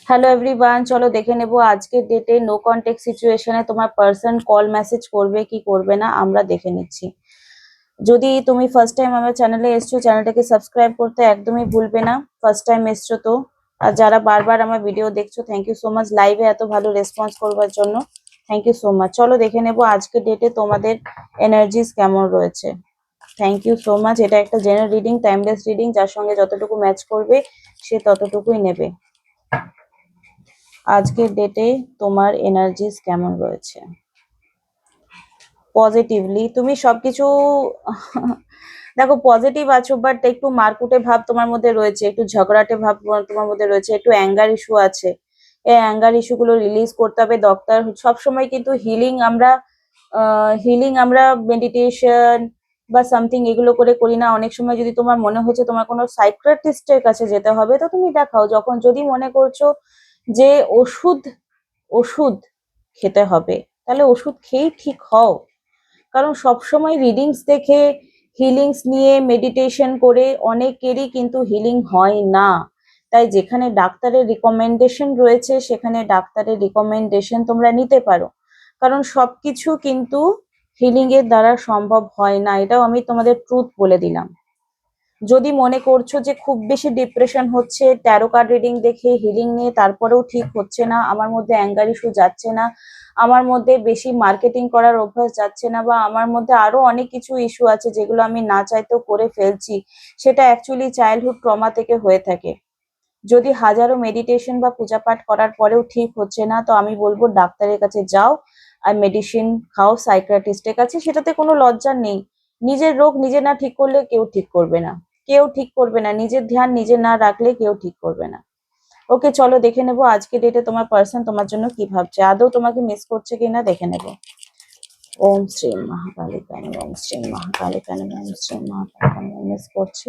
Hello everyone, চলো দেখে নেবো আজকের ডেটে নো কন্টেক্ট সিচুয়েশনে তোমার পার্সন কল মেসেজ করবে কি করবে না আমরা দেখে নিচ্ছি। যদি তুমি ফার্স্ট টাইম আমার চ্যানেলে এসছো, চ্যানেলটাকে সাবস্ক্রাইব করতে একদমই ভুলবে না। ফার্স্ট টাইম এসছো তো, আর যারা বারবার আমার ভিডিও দেখছো, থ্যাংক ইউ সো মাচ। লাইভে এত ভালো রেসপন্স করবার জন্য থ্যাংক ইউ সো মাচ। চলো দেখে নেবো আজকের ডেটে তোমাদের এনার্জিস কেমন রয়েছে। Thank you so much. এটা একটা জেনারেল রিডিং, টাইমলেস রিডিং, যার সঙ্গে যতটুকু ম্যাচ করবে সে ততটুকুই নেবে। আজকের ডেটে তোমার এনার্জিস কেমন রয়েছে। পজিটিভলি তুমি সবকিছু দেখো, পজিটিভ আছো, বাট একটু মারকুটে ভাব তোমার মধ্যে রয়েছে, একটু ঝগড়াটে ভাব তোমার মধ্যে রয়েছে, একটু অ্যাঙ্গার ইস্যু আছে। এই অ্যাঙ্গার ইস্যু গুলো রিলিজ করতে হবে। ডক্টর সবসময় কিন্তু হিলিং আমরা মেডিটেশন বা সামথিং এগুলো করে করি না। অনেক সময় যদি তোমার মনে হচ্ছে তোমার কোনো সাইকিয়াট্রিস্টের কাছে যেতে হবে, তো তুমি দেখাও। যখন যদি মনে করছো যে ওষুধ ওষুধ খেতে হবে, তাহলে ওষুধ খেয়েই ঠিক হও। কারণ সবসময় রিডিংস দেখে, হিলিংস নিয়ে মেডিটেশন করে অনেকেরই কিন্তু হিলিং হয় না। তাই যেখানে ডাক্তারের রিকমেন্ডেশন রয়েছে সেখানে ডাক্তারের রিকমেন্ডেশন তোমরা নিতে পারো। কারণ সবকিছু কিন্তু হিলিং এর দ্বারা সম্ভব হয় না, এটাও আমি তোমাদের ট্রুথ বলে দিলাম। যদি মনে করছো যে খুব বেশি ডিপ্রেশন হচ্ছে, ট্যারো কার্ড রিডিং দেখে হিলিং নিয়ে তারপরেও ঠিক হচ্ছে না, আমার মধ্যে অ্যাঙ্গার ইস্যু যাচ্ছে না, আমার মধ্যে বেশি মার্কেটিং করার অভ্যাস যাচ্ছে না, বা আমার মধ্যে আরো অনেক কিছু ইস্যু আছে যেগুলো আমি না চাইতেও করে ফেলছি, সেটা অ্যাকচুয়ালি চাইল্ডহুড ট্রমা থেকে হয়ে থাকে। যদি হাজারো মেডিটেশন বা পূজা পাঠ করার পরেও ঠিক হচ্ছে না, তো আমি বলবো ডাক্তারের কাছে যাও আর মেডিসিন খাও সাইকিয়াট্রিস্টের কাছে। সেটাতে কোনো লজ্জা নেই। নিজের রোগ নিজে না ঠিক করলে কেউ ঠিক করবে না। কেউ ঠিক করবে না, নিজের ধ্যান নিজে না রাখলে কেউ ঠিক করবে না। ওকে, চলো দেখে নেবো আজকে ডেটে তোমার পার্সন তোমার জন্য কি ভাবছে, আদৌ তোমাকে মিস করছে কিনা দেখে নেবো। ওম শ্রী মহাকালী কালী, ওম শ্রী মহাকালী কালী, ওম শ্রী মহাকালী কালী। মিস করছে,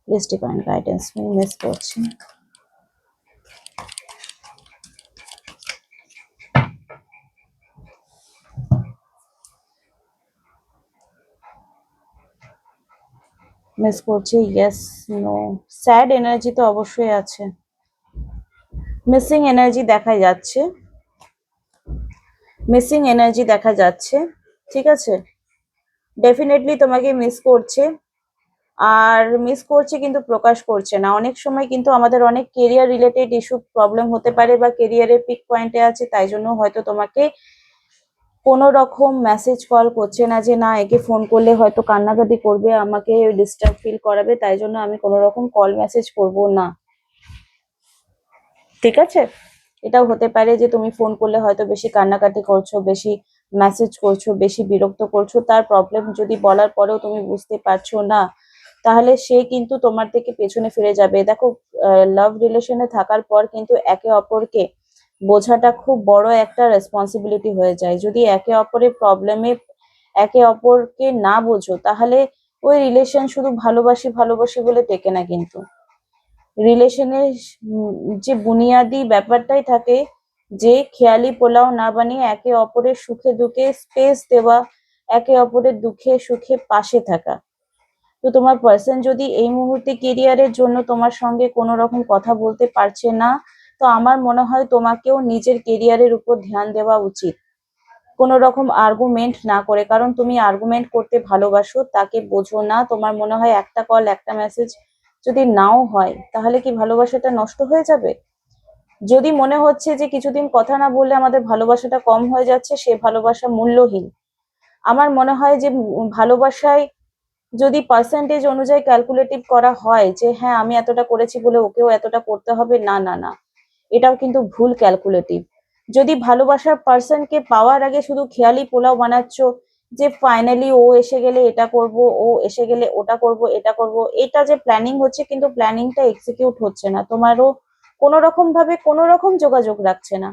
প্লিজ ডিভাইন গাইডেন্স মিস করছে। মিস করছে, ইয়েস, নো। স্যাড এনার্জি তো অবশ্যই আছে, মিসিং এনার্জি দেখা যাচ্ছে, মিসিং এনার্জি দেখা যাচ্ছে। ঠিক আছে, ডেফিনেটলি তোমাকে মিস করছে। আর মিস করছে কিন্তু প্রকাশ করছে না। অনেক সময় কিন্তু আমাদের অনেক কেরিয়ার রিলেটেড ইস্যু প্রবলেম হতে পারে, বা কেরিয়ারের পিক পয়েন্টে আছে, তাই জন্য হয়তো তোমাকে কোনো রকম মেসেজ কল করছে না, যে না একে ফোন করলে হয়তো কান্নাকাটি করবে, আমাকে ডিস্টার্ব ফিল করাবে, তাই জন্য আমি কোনো রকম কল মেসেজ করব না। ঠিক আছে, এটাও হতে পারে যে তুমি ফোন করলে হয়তো বেশি কান্নাকাটি করছো, বেশি মেসেজ করছো, বেশি বিরক্ত করছো। তার প্রবলেম যদি বলার পরেও তুমি বুঝতে পারছো না, তাহলে সে কিন্তু তোমার থেকে পেছনে ফিরে যাবে। দেখো, লাভ রিলেশনে থাকার পর কিন্তু একে অপরকে বোঝাটা খুব বড় একটা রেসপন্সিবিলিটি হয়ে যায়। যদি একে অপরের প্রবলেমে একে অপরকে না বোঝো, তাহলে ওই রিলেশন শুধু ভালোবাসি ভালোবাসি বলে টেকে না। কিন্তু রিলেশনের যে বুনিয়াদি ব্যাপারটাই থাকে, যে খেয়ালি পোলাও না বানিয়ে একে অপরের সুখে দুঃখে স্পেস দেওয়া, একে অপরের দুঃখে সুখে পাশে থাকা। তো তোমার পার্সন যদি এই মুহূর্তে কেরিয়ারের জন্য তোমার সঙ্গে কোনো রকম কথা বলতে পারছে না, তো আমার মনে হয় তোমাকেও নিজের কেরিয়ারের উপর ধ্যান দেওয়া উচিত, কোনো রকম আর্গুমেন্ট না করে। কারণ তুমি আর্গুমেন্ট করতে ভালোবাসো, তাকে বোঝো না। তোমার মনে হয় একটা কল একটা মেসেজ যদি নাও হয়, তাহলে কি ভালোবাসাটা নষ্ট হয়ে যাবে? যদি মনে হচ্ছে যে কিছুদিন কথা না বললে আমাদের ভালোবাসাটা কম হয়ে যাচ্ছে, সে ভালোবাসা মূল্যহীন। আমার মনে হয় যে ভালোবাসায় যদি পার্সেন্টেজ অনুযায়ী ক্যালকুলেটিভ করা হয়, যে হ্যাঁ আমি এতটা করেছি বলে ওকেও এতটা করতে হবে, না না না, এটাও কিন্তু ভুল ক্যালকুলেটিভ। যদি ভালোবাসার পার্সনকে পাওয়ার আগে শুধু খেয়ালি পোলাও বানাচ্ছ, যে ফাইনালি ও এসে গেলে এটা করব, ও এসে গেলে ওটা করব, এটা করব, এটা যে প্ল্যানিং হচ্ছে, কিন্তু প্ল্যানিংটা এক্সিকিউট হচ্ছে না, তোমারও কোনো রকম ভাবে কোনো রকম যোগাযোগ রাখছে না,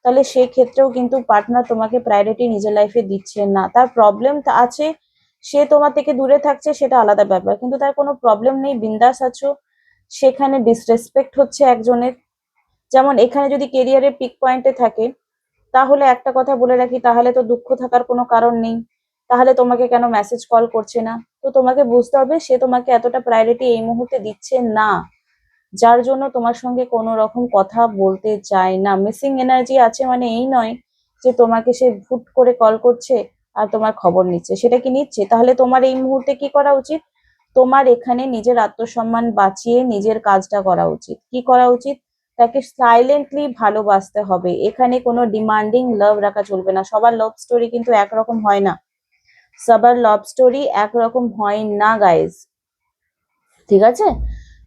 তাহলে সেই ক্ষেত্রেও কিন্তু পার্টনার তোমাকে প্রায়োরিটি নিজের লাইফে দিচ্ছে না। তার প্রবলেম আছে, সে তোমার থেকে দূরে থাকছে, সেটা আলাদা ব্যাপার, কিন্তু তার কোনো প্রবলেম নেই, বিন্দাস আছো। সেখানে ডিসরেসপেক্ট হচ্ছে একজনের। যেমন এখানে যদি কেরিয়ারের পিক পয়েন্টে থাকে, তাহলে একটা কথা বলে রাখি, তাহলে তো দুঃখ থাকার কোনো কারণ নেই। তাহলে তোমাকে কেন মেসেজ কল করছে না? তো তোমাকে বুঝতে হবে সে তোমাকে এতটা প্রায়োরিটি এই মুহূর্তে দিচ্ছে না। যার জন্য তোমার সঙ্গে কোনো রকম কথা বলতে চায় না। মিসিং এনার্জি আছে মানে এই নয় যে তোমাকে সে হুট করে কল করছে আর তোমার খবর নিচ্ছে, সেটা কি নিচ্ছে? তাহলে তোমার এই মুহূর্তে কি করা উচিত? তোমার এখানে নিজের আত্মসম্মান বাঁচিয়ে নিজের কাজটা করা উচিত। কি করা উচিত? তাকে সাইলেন্টলি ভালোবাসতে হবে। এখানে কোনো ডিমান্ডিং লাভ রাখা চলবে না। সবার লাভ স্টোরি কিন্তু একরকম হয় না, সবার লাভ স্টোরি একরকম হয় না গাইজ, ঠিক আছে?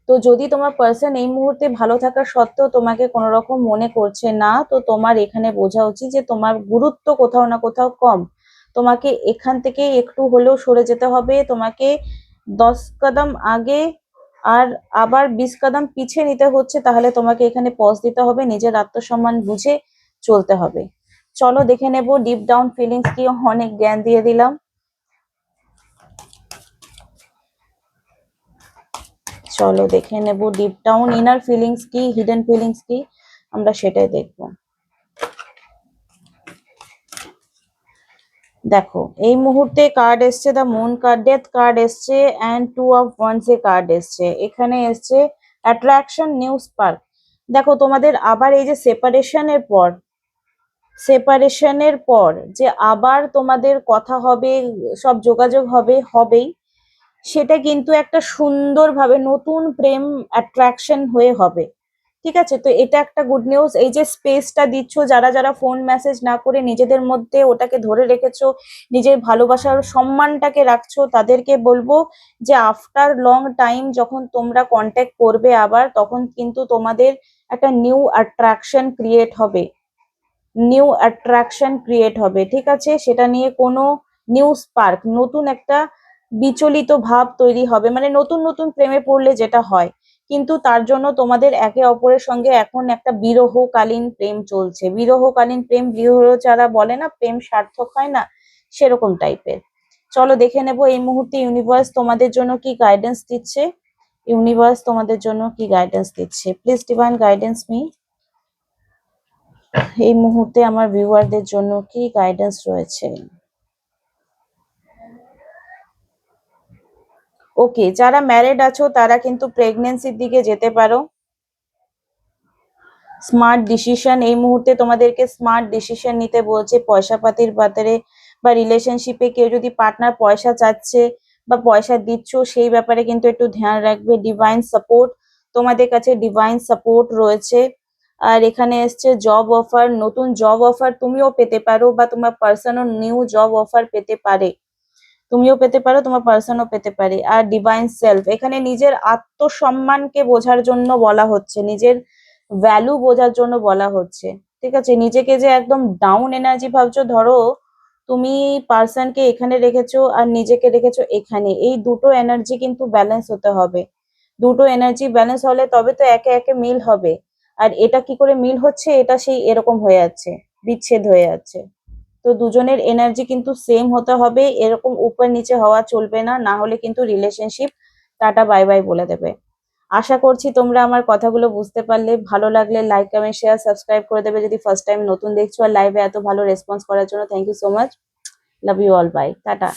তো যদি তোমার পার্সন এই মুহূর্তে ভালো থাকা সত্ত্বেও তোমাকে কোনো রকম মনে করছে না, তো তোমার এখানে বোঝা উচিত যে তোমার গুরুত্ব কোথাও না কোথাও কম। তোমাকে এখান থেকে একটু হলেও সরে যেতে হবে। তোমাকে 10 কদম আগে আর আবার 20 কদম পিছিয়ে নিতে হচ্ছে, তাহলে তোমাকে এখানে পজ দিতে হবে, নিজের আত্মসম্মান বুঝে চলতে হবে। চলো দেখে নেব ডিপ ডাউন ফিলিংস কি। অনেক জ্ঞান দিয়ে দিলাম, চলো দেখে নেব ডিপ ডাউন ইনার ফিলিংস কি, হিডেন ফিলিংস কি, আমরা সেটাই দেখবো। দেখো এই মুহূর্তে কার্ড এসছে the moon card, death card এসছে, অ্যান্ড 2 অফ ওয়ান্স এ কার্ড এসছে। এখানে এসছে অ্যাট্রাকশন, নিউ স্পার্ক। দেখো তোমাদের আবার এই যে সেপারেশনের পর যে আবার তোমাদের কথা হবে, সব যোগাযোগ হবে, হবেই, সেটা কিন্তু একটা সুন্দরভাবে নতুন প্রেম অ্যাট্রাকশন হয়ে হবে। ঠিক আছে, তো এটা একটা গুড নিউজ। এই যে স্পেসটা দিচ্ছ, যারা যারা ফোন মেসেজ না করে নিজেদের মধ্যে ওটাকে ধরে রেখেছো, নিজের ভালোবাসার সম্মানটাকে রাখছো, তাদেরকে বলবো যে আফটার লং টাইম যখন তোমরা কন্ট্যাক্ট করবে আবার, তখন কিন্তু তোমাদের একটা নিউ অ্যাট্রাকশন ক্রিয়েট হবে, ঠিক আছে? সেটা নিয়ে কোনো নিউ স্পার্ক, নতুন একটা বিচলিত ভাব তৈরি হবে, মানে নতুন নতুন প্রেমে পড়লে যেটা হয়। কিন্তু তার জন্য তোমাদের একে অপরের সঙ্গে এখন একটা বিরহকালীন প্রেম চলছে। বিরহকালীন প্রেম, বিরহ যারা বলে না প্রেম সার্থক হয় না, সেরকম টাইপের। চলো দেখে নেব এই মুহূর্তে ইউনিভার্স তোমাদের জন্য কি গাইডেন্স দিচ্ছে। ইউনিভার্স তোমাদের জন্য কি গাইডেন্স দিচ্ছে, প্লিজ ডিভাইন গাইডেন্স মি। এই মুহূর্তে আমার ভিউয়ারদের জন্য কি গাইডেন্স রয়েছে? ওকে, যারা ম্যারিড আছো তারা কিন্তু প্রেগনেন্সির দিকে যেতে পারো। স্মার্ট ডিসিশন, এই মুহূর্তে তোমাদেরকে স্মার্ট ডিসিশন নিতে বলছে পয়সা পাতির ব্যাপারে, বা রিলেশনশিপে কেউ যদি পার্টনার পয়সা চাচ্ছে বা পয়সা দিচ্ছ, সেই ব্যাপারে কিন্তু একটু ধ্যান রাখবে। ডিভাইন সাপোর্ট, তোমাদের কাছে ডিভাইন সাপোর্ট রয়েছে। আর এখানে এসছে জব অফার, নতুন জব অফার তুমিও পেতে পারো, বা তোমার পার্সনও নিউ জব অফার পেতে পারে। তুমিও পেতে পারো, তোমার পার্সনও পেতে পারে। আর ডিভাইন সেলফ, এখানে নিজের আত্মসম্মানকে বোঝার জন্য বলা হচ্ছে, নিজের ভ্যালু বোঝার জন্য বলা হচ্ছে। ঠিক আছে, নিজেকে যে একদম ডাউন এনার্জি ভাবছো, ধরো তুমি পার্সনকে এখানে রেখেছো আর নিজেকে রেখেছো এখানে, এই দুটো এনার্জি কিন্তু ব্যালেন্স হতে হবে। দুটো এনার্জি ব্যালেন্স হলে তবে তো একে একে মিল হবে। আর এটা কি করে মিল হচ্ছে? এটা সেই এরকম হয়ে যাচ্ছে, বিচ্ছেদ হয়ে যাচ্ছে। তো দুজনের এনার্জি কিন্তু সেম হতে হবে, এরকম উপর নিচে হওয়া চলবে না, না হলে কিন্তু রিলেশনশিপ টাটা বাই বাই বলে দেবে। আশা করছি তোমরা আমার কথাগুলো বুঝতে পারলে। ভালো লাগলে লাইক, কমেন্ট, শেয়ার, সাবস্ক্রাইব করে দেবে যদি ফার্স্ট টাইম নতুন দেখছো। আর লাইভে এত ভালো রেসপন্স করার জন্য thank you so much. Love you all, bye, tata.